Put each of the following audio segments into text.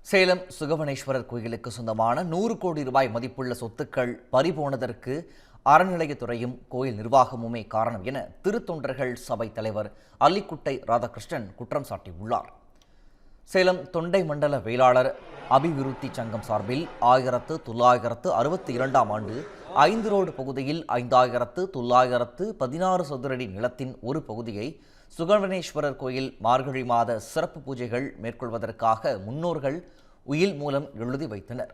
சேலம் சுகவனேஸ்வரர் கோயிலுக்கு சொந்தமான 100 கோடி ரூபாய் மதிப்புள்ள சொத்துக்கள் பறிபோனதற்கு அறநிலையத்துறையும் கோயில் நிர்வாகமுமே காரணம் என திருத்தொண்டர்கள் சபை தலைவர் அல்லிக்குட்டை ராதாகிருஷ்ணன் குற்றம் சாட்டியுள்ளார். சேலம் தொண்டை மண்டல வேளாளர் அபிவிருத்தி சங்கம் சார்பில் 1962ஆம் ஆண்டு 5 ரோடு பகுதியில் 5916 சதுரடி நிலத்தின் ஒரு பகுதியை சுகவனேஸ்வரர் கோயில் மார்கழி மாத சிறப்பு பூஜைகள் மேற்கொள்வதற்காக முன்னோர்கள் உயில் மூலம் எழுதி வைத்தனர்.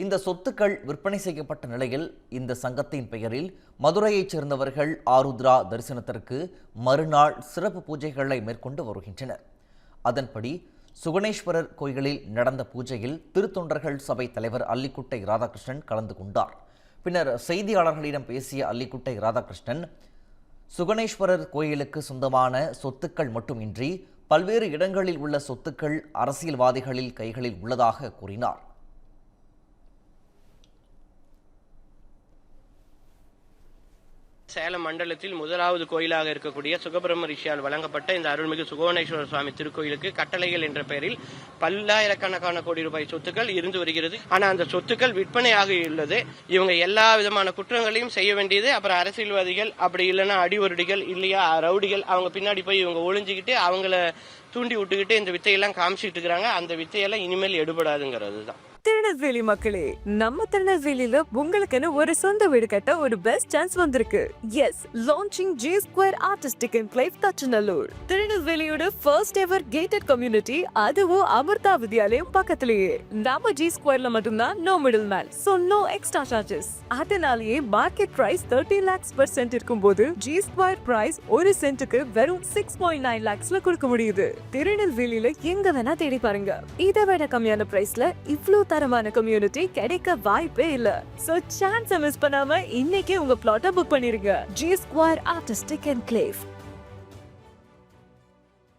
இந்த சொத்துக்கள் விற்பனை செய்யப்பட்ட நிலையில் இந்த சங்கத்தின் பெயரில் மதுரையைச் சேர்ந்தவர்கள் ஆருத்ரா தரிசனத்திற்கு மறுநாள் சிறப்பு பூஜைகளை மேற்கொண்டு வருகின்றனர். அதன்படி சுகவனேஸ்வரர் கோயிலில் நடந்த பூஜையில் திருத்தொண்டர்கள் சபை தலைவர் அல்லிக்குட்டை ராதாகிருஷ்ணன் கலந்து கொண்டார். பின்னர் செய்தியாளர்களிடம் பேசிய அல்லிக்குட்டை ராதாகிருஷ்ணன், சுகவனேஸ்வரர் கோயிலுக்கு சொந்தமான சொத்துக்கள் மட்டுமின்றி பல்வேறு இடங்களில் உள்ள சொத்துக்கள் அரசியல்வாதிகளின் கைகளில் உள்ளதாக கூறினார். சேலம் மண்டலத்தில் முதலாவது கோயிலாக இருக்கக்கூடிய சுகபிரம்ம ரிஷியால் வழங்கப்பட்ட இந்த அருள்மிகு சுகவனேஸ்வரர் சுவாமி திருக்கோயிலுக்கு கட்டளைகள் என்ற பெயரில் பல்லாயிரக்கணக்கான கோடி ரூபாய் சொத்துக்கள் இருந்து வருகிறது. ஆனா அந்த சொத்துக்கள் விற்பனையாக உள்ளது. இவங்க எல்லா விதமான குற்றங்களையும் செய்ய வேண்டியது. அப்புறம் அரசியல்வாதிகள், அப்படி இல்லைன்னா அடிவருடிகள், இல்லையா ரவுடிகள், அவங்க பின்னாடி போய் இவங்க ஒளிஞ்சுக்கிட்டு அவங்கள தூண்டி விட்டுக்கிட்டு இந்த வித்தையெல்லாம் காமிச்சிட்டு இருக்கிறாங்க. அந்த வித்தையெல்லாம் இனிமேல் எடுபடாதுங்கிறது தான். திருநெல்வேலி மக்களே, நம்ம திருநெல்வேலியில உங்களுக்குன்னு ஒரு சொந்த வீடு கட்ட ஒரு பெஸ்ட் சான்ஸ் வந்திருக்கு. Yes, launching G Square Artistic Enclave Thachanallur. திருநெல்வேலியோட ஃபர்ஸ்ட் எவர் கேட்டட் கம்யூனிட்டி, அதுவும் அமிர்தா வித்யாலயம் பக்கத்திலேயே. நம்ம G Squareல மட்டும்தான் no middle man, so no extra charges. அதனாலேயே market price 30 lakhs per cent இருக்கும்போது G Square பிரைஸ் ஒரு சென்ட்டுக்கு வெறும் 6.9 lakhsல கொடுக்க முடியுது. திருநெல்வேலியில எங்க வேணா தேடி பாருங்க, இதை விட கம்மியான பிரைஸ்ல இவ்ளோ தரமான கம்யூனிட்டி கிடைக்க வாய்ப்பே இல்ல. சோ சான்ஸ் மிஸ் பண்ணாம இன்னைக்கே உங்க பிளாட்டை புக் பண்ணிருங்க. G Square Artistic Enclave.